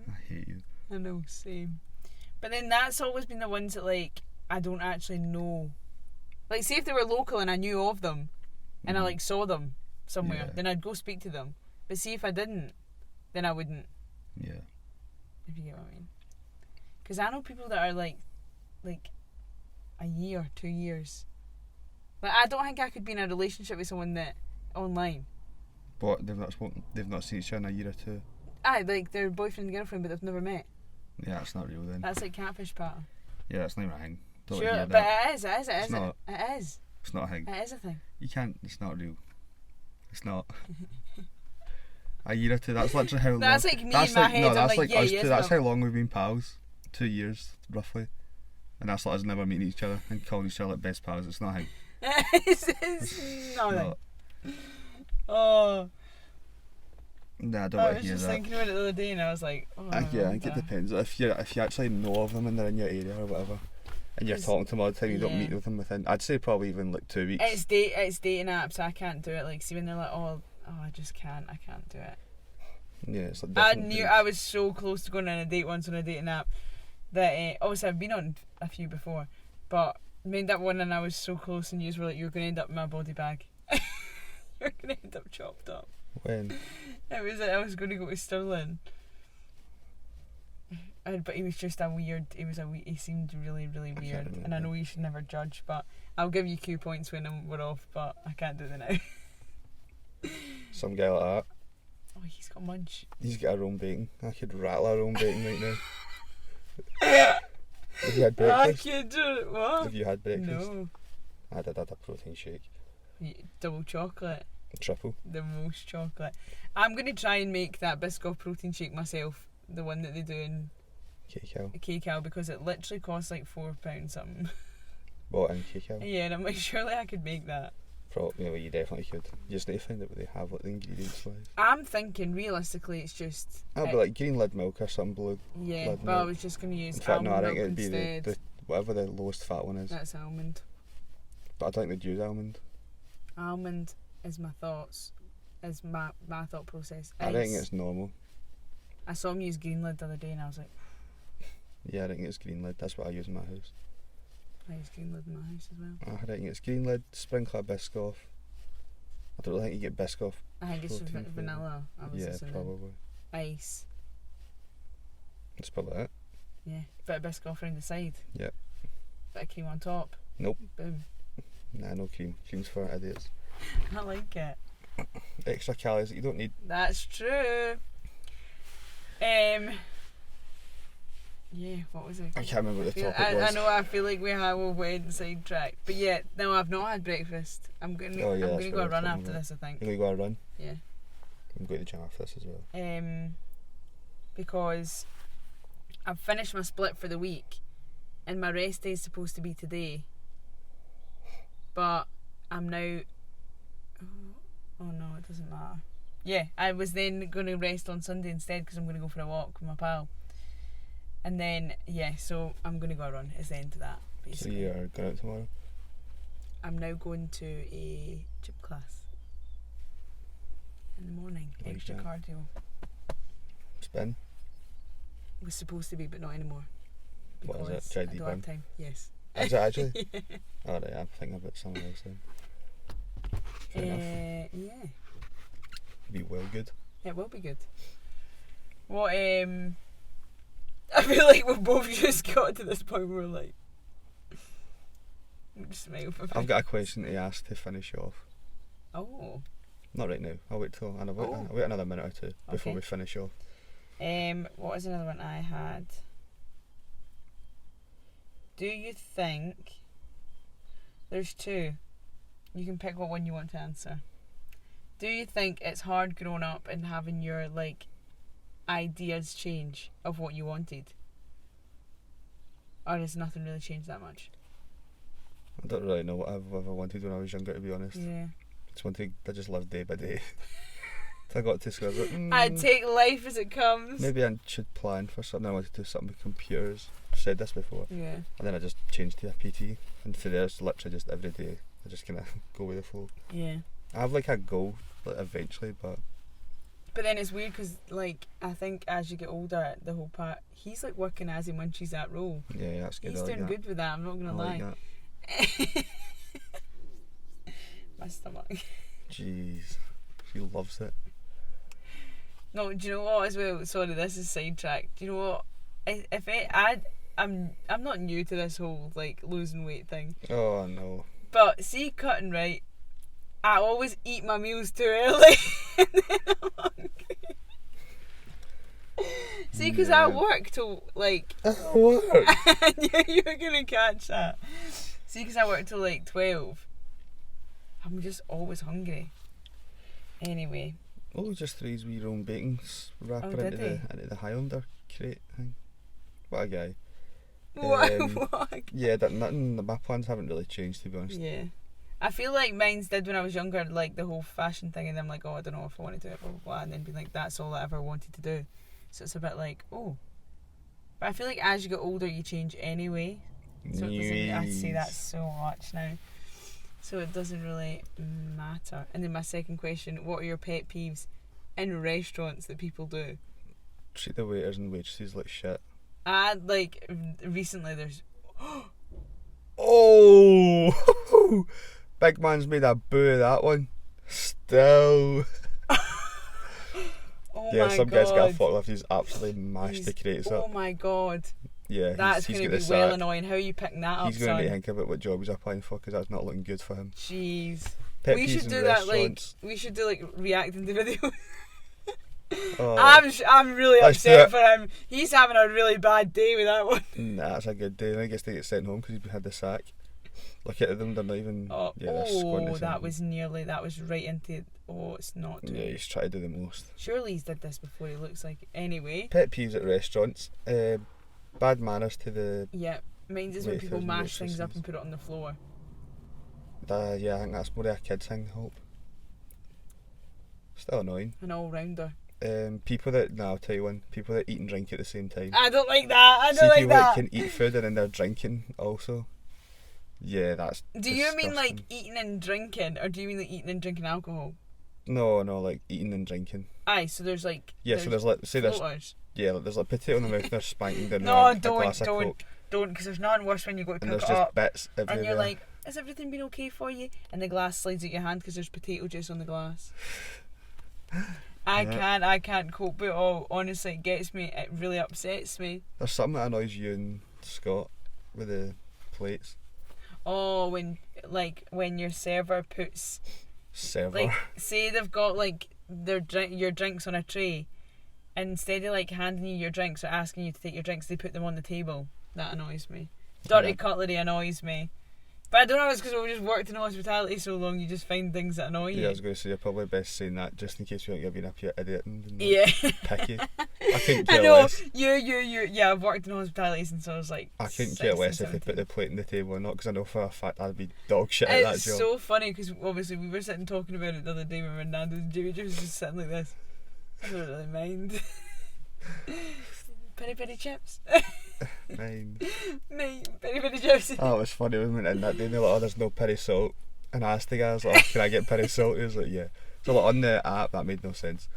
I hate you. I know, same. But then that's always been the ones that, like, I don't actually know. Like, say if they were local and I knew of them and I, like, saw them somewhere, then I'd go speak to them. But see if I didn't, then I wouldn't. Yeah. If you get what I mean. Because I know people that are, like a year, 2 years. Like, I don't think I could be in a relationship with someone that online. But they've not seen each other in a year or two. Aye, like, they're boyfriend and girlfriend, but they've never met. Yeah, that's not real then. That's like catfish pattern. Yeah, that's not right. Don't Sure, hear but that. it is. It's not. It is. It's not a thing. It is a thing. You can't. It's not real. It's not. A year or two. That's literally how long. That's like me in my head. No, I'm that's like, like us yeah, two. That's how long we've been pals. 2 years, roughly. And that's like us never meeting each other and calling each other like best pals. It's not how. it's nothing. Not. Oh. Nah, I don't I want was to hear just that. thinking about it the other day and I was like, oh. I think it depends. If you actually know of them and they're in your area or whatever, and you're talking to them all the time, you don't meet with them within. I'd say probably even like 2 weeks. It's dating apps. I can't do it. Like, see when they're like, oh, I just can't. I can't do it. Yeah, it's like I was so close to going on a date once on a dating app that obviously I've been on a few before, but made that one and I was so close and you were like, you're going to end up in my body bag. You're going to end up chopped up. When? It was I was going to go to Stirling. But he was just a weird. He seemed really, really weird. And I know you should never judge, but I'll give you Q points when we're off. But I can't do it now. Some guy like that. Oh, he's got munch. He's got a own bacon. I could rattle our own bacon right now. Have you had breakfast? I can't do it. What? Have you had breakfast? No. I had a protein shake. Double chocolate. Triple. The most chocolate. I'm going to try and make that Biscoff protein shake myself. The one that they do in K-Cal, because it literally costs like £4 something. What, in K-Cal? Yeah, and I'm like, surely I could make that. Probably, well, you definitely could. You just need to find out what they have, what the ingredients like. I'm thinking, realistically, it's just... I'd be like green lid milk or something blue. Yeah, but I was just going to use almond milk. In fact, no, I think it'd instead. be the whatever the lowest fat one is. That's almond. But I don't think they'd use almond. Almond is my thoughts, is my thought process. I think it's normal. I saw him use green lid the other day and I was like... Yeah, I think it's green lid. That's what I use in my house. I use green lid in my house as well. I think it's green lid, sprinkler Biscoff. I don't really think you get Biscoff. I think it's just vanilla. Yeah, probably. Ice. That's probably it. Yeah, bit of Biscoff around the side. Yep. Bit of cream on top. Nope. Boom. Nah, no cream. Cream's for idiots. I like it. Extra calories that you don't need. That's true. Yeah, what was it? I can't remember what the topic was. I know. I feel like we went sidetracked, but yeah, no, I've not had breakfast. I'm gonna go a run after this. I think. You're gonna go a run? Yeah. I'm going to the gym after this as well. Because I've finished my split for the week, and my rest day is supposed to be today. But I'm now. Oh no, it doesn't matter. Yeah, I was then going to rest on Sunday instead because I'm going to go for a walk with my pal. And then, yeah, so I'm going to go a run. It's the end of that, basically. So you're going out tomorrow? I'm now going to a gym class in the morning. Extra cardio. Spin? It was supposed to be, but not anymore. What is it? I don't have time. Yes. Is it actually? Yeah. Alright, I'm thinking about something else then. Fair enough. Yeah. Be well good. It will be good. What, I feel like we've both just got to this point where we're like... Smile for I've got a question to ask to finish off. Oh. Not right now. I'll wait till I'll Oh. wait another minute or two before Okay. we finish off. What was another one I had? Do you think... There's two. You can pick what one you want to answer. Do you think it's hard growing up and having your, like, ideas change of what you wanted? Or has nothing really changed that much? I don't really know what I've ever wanted when I was younger, to be honest. Yeah. I just lived day by day. Till I got to school, I was like, I'd take life as it comes. maybe I should plan for something. I wanted to do something with computers. I've said this before. Yeah. And then I just changed to a PT. And for there, it's literally just every day. I just kind of go with the flow. Yeah. I have like a goal, like eventually, but But then it's weird because, like, I think as you get older, the whole part, he's like working as he munchies that role. yeah, that's good. He's I like doing that. good with that, I'm not going to I lie. like that. My stomach. Jeez, she loves it. No, do you know what as well? Sorry, this is sidetracked. Do you know what? I'm not new to this whole like losing weight thing. Oh no. But see, cutting right, I always eat my meals too early, and then I'm hungry. See, because I work till like. What? I knew you were gonna catch that. See, because I work till like 12. I'm just always hungry. Anyway. Oh, just threw his wee Rome bacon wrapper Oh, did into the Highlander crate thing. What a guy. What? Yeah, nothing. My plans haven't really changed, to be honest. Yeah. I feel like mine's did when I was younger, like the whole fashion thing, and I'm like, oh, I don't know if I want to do it, blah, blah, blah, and then be like, that's all I ever wanted to do. So it's a bit like, oh. But I feel like as you get older, you change anyway. So it doesn't, I say that so much now. So it doesn't really matter. And then my second question, what are your pet peeves in restaurants that people do? Treat the waiters and waitresses like shit. Like, recently there's... Oh! Big man's made a boo of that one. Still. Oh Yeah, my some God. guy's got a forklift, he's absolutely mashed the crates Oh up. my God. Yeah, That's he's going got to the be well sack. annoying. How are you picking that up, He's going to son? think about what job he's applying for, because that's not looking good for him. Jeez. Pet We peeves should in do that, like, restaurants. we should do, like, reacting to videos. Oh, I'm really Let's do upset it. for him. He's having a really bad day with that one. nah, that's a good day. Then he gets to get sent home because he's had the sack. Look at them, they're not even... Oh, yeah, they're squinting to that send was right into... Oh, it's not him. doing Yeah, he's trying to do the most. Surely he's did this before, he looks like. Anyway. Pet peeves at restaurants. Bad manners to the... Yeah, mine's is when people Waiters and mash things up waitresses. and put it on the floor. Yeah, I think that's more of a kid's thing, I hope. Still annoying. An all-rounder. People that... Nah, I'll tell you one. People that eat and drink at the same time. I don't like that. I See don't like people that that. can eat food and then they're drinking also. Yeah, that's Do you mean like disgusting. eating and drinking, or do you mean like eating and drinking alcohol? No, like eating and drinking. Aye, so there's like... Yeah, so there's like... Say there's... floaters. Yeah, like, there's like potato in the mouth and they're spanking down No, a glass of don't, Coke. Don't, because there's nothing worse when you go to And pick there's it just up bits everywhere. and you're like, has everything been okay for you? And the glass slides out your hand because there's potato juice on the glass. I can't cope with it all. Honestly, it gets me. It really upsets me. There's something that annoys you and Scott with the plates. Oh, when your server puts, Server. like, say they've got like your drinks on a tray, and instead of like handing you your drinks or asking you to take your drinks, they put them on the table. That annoys me. Dirty Yeah. cutlery annoys me. But I don't know, it's because we just worked in hospitality so long, you just find things that annoy you. Yeah, I was going to say, you're probably best saying that just in case you think you're being a pure idiot and Yeah. picky. I couldn't I care know. less. Yeah, I've worked in hospitality since I was like I couldn't 16, care less if they 17. put the plate on the table or not, because I know for a fact I'd be dog shit at that It's job. so funny because obviously we were sitting talking about it the other day when we were in Nando's and Jimmy was just sitting like this. I don't really mind. Peri chips. Mine. Mate, peri chips. Oh, it was funny when we went in that day and they were like, oh, there's no peri salt. And I asked the guy, I was like, oh, can I get peri salt? He was like, yeah. So like, on the app, that made no sense.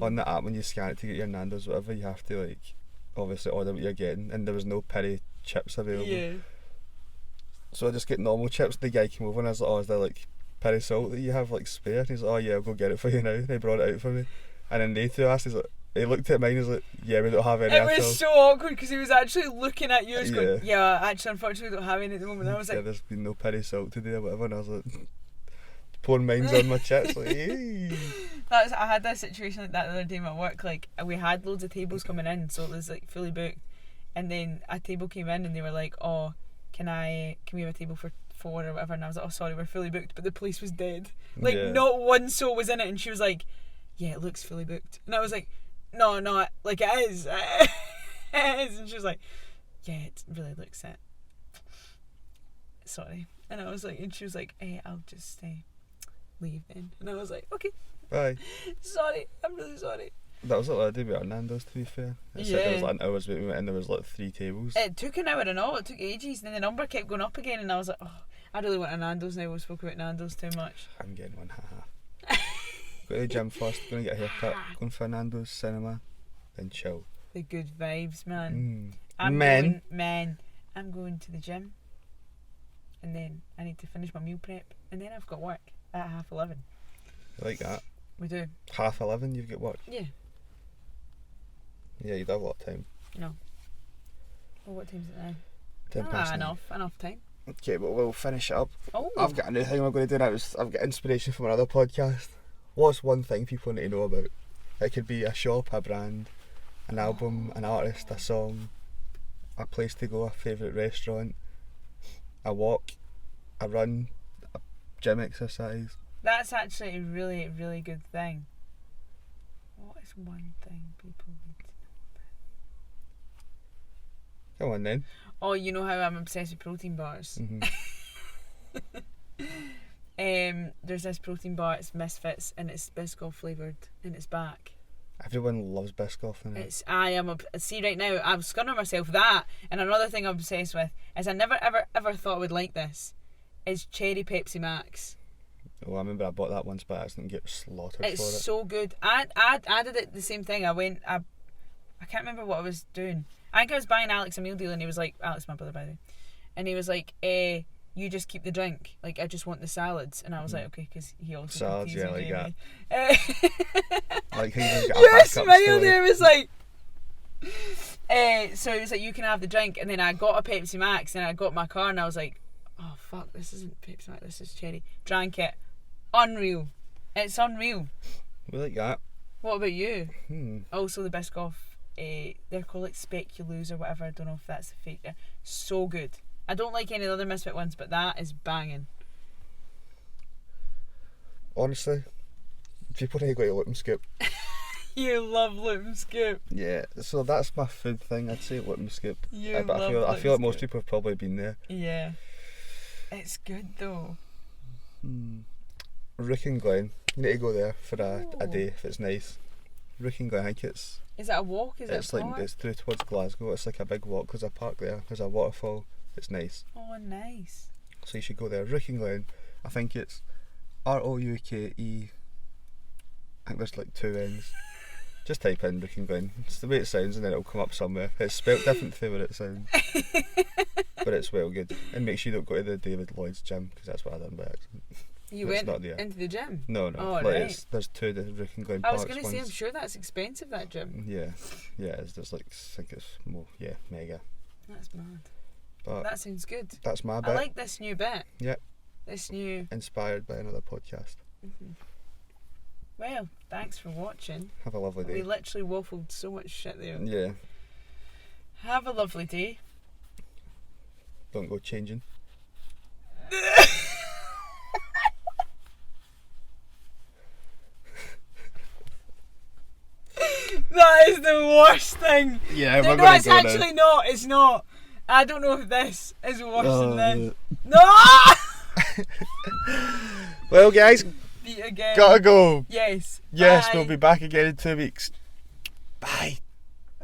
On the app, when you scan it to get your Nando's, whatever, you have to like obviously order what you're getting, and there was no peri chips available. Yeah. So I just get normal chips. The guy came over and I was like, oh, is there like peri salt that you have like spare? And he's like, oh yeah, I'll go get it for you now. They brought it out for me. And then they two asked, he's like, he looked at mine and was like, yeah, we don't have any It at all. was so awkward because he was actually looking at yours going, Yeah. yeah, actually, unfortunately, we don't have any at the moment. And I was Yeah, like, there's been no peri salt today or whatever. And I was like, pouring mines on my chips. Like, hey. I had that situation like that the other day at my work. Like, we had loads of tables coming in, so it was like fully booked. And then a table came in and they were like, oh, can we have a table for 4 or whatever? And I was like, oh, sorry, we're fully booked. But the place was dead. Like, not one soul was in it. And she was like, yeah, it looks fully booked. And I was like, no, like it is. It is. And she was like, yeah, it really looks it. Sorry. And I was like, and she was like, I'll just leave then. And I was like, okay. Bye. Sorry, I'm really sorry. That was what I did with our Nando's, to be fair. It said there was like an hour's wait, we went in, there was like 3 tables. It took an hour and all, it took ages, and then the number kept going up again, and I was like, oh, I really want a Nando's now, we spoke about Nando's too much. I'm getting one, haha. Go to the gym first, gonna get a haircut, going for a Nando's, cinema, then chill. The good vibes, man. I'm going to the gym, and then I need to finish my meal prep, and then I've got work at 11:30. I like that. We do. 11:30 you've got work? Yeah. Yeah, you'd have a lot of time. No. Well, what time's it now? 10 past 9. Enough time. Okay, but we'll finish it up. Oh. I've got a new thing I'm going to do now. I've got inspiration from another podcast. What's one thing people need to know about? It could be a shop, a brand, an album, an artist, a song, a place to go, a favourite restaurant, a walk, a run, a gym exercise. That's actually a really, really good thing. What is one thing people need to know? Come on then. Oh, you know how I'm obsessed with protein bars? There's this protein bar, it's Misfits, and it's Biscoff flavoured, and it's back. Everyone loves Biscoff in it. See right now, I'm scunning myself that, and another thing I'm obsessed with is I never ever thought I would like this, is Cherry Pepsi Max. Oh, I remember I bought that once, but I didn't get slaughtered It's for it. It's so good. I did it the same thing. I can't remember what I was doing. I think I was buying Alex a meal deal, and he was like, Alex, my brother, by the way, and he was like, you just keep the drink. Like, I just want the salads. And I was like, okay, because he also salads, yeah, like Jamie. that. Like he even got a Your backup smile story. there was like. So he was like, you can have the drink, and then I got a Pepsi Max, and I got my car, and I was like, oh fuck, this isn't Pepsi Max, this is cherry. Drank it. Unreal. It's unreal. We like that. What about you? Also the Biscoff, they're called like Speculoos or whatever. I don't know if that's the fake. So good. I don't like any of the other Misfit ones, but that is banging. Honestly, people need to go to Loop and Scoop. You love Loop and Scoop. Yeah, so that's my food thing. I'd say Loop and Scoop. But I feel like most people have probably been there. Yeah. It's good though. Rick and Glen. You need to go there for a day if it's nice. Rick and Glen, I think it's... Is it a walk? It's through towards Glasgow. It's like a big walk. There's a park there. There's a waterfall. It's nice. Oh, nice. So you should go there. Rick and Glen. I think it's Rouke. I think there's like 2 N's. Just type in Rick and Glen. It's the way it sounds, and then it'll come up somewhere. It's spelt different to what it sounds. But it's well good. And make sure you don't go to the David Lloyd's gym, because that's what I done by accident. You went into the gym? No. Oh, like right. There's 2 Rick and Glen I parks. was going to say, I'm sure that's expensive, that gym. Yeah, there's like, I think it's more, mega. That's mad. But that sounds good. That's my bit. I like this new bit. Yeah. This new... Inspired by another podcast. Well, thanks for watching. Have a lovely day. We literally waffled so much shit there. Yeah. Have a lovely day. Don't go changing. That is the worst thing. Yeah, no, it's actually not. It's not. I don't know if this is worse than this. No! Well, guys, Beat again. gotta go. Yes. Yes, Bye. we'll be back again in 2 weeks. Bye.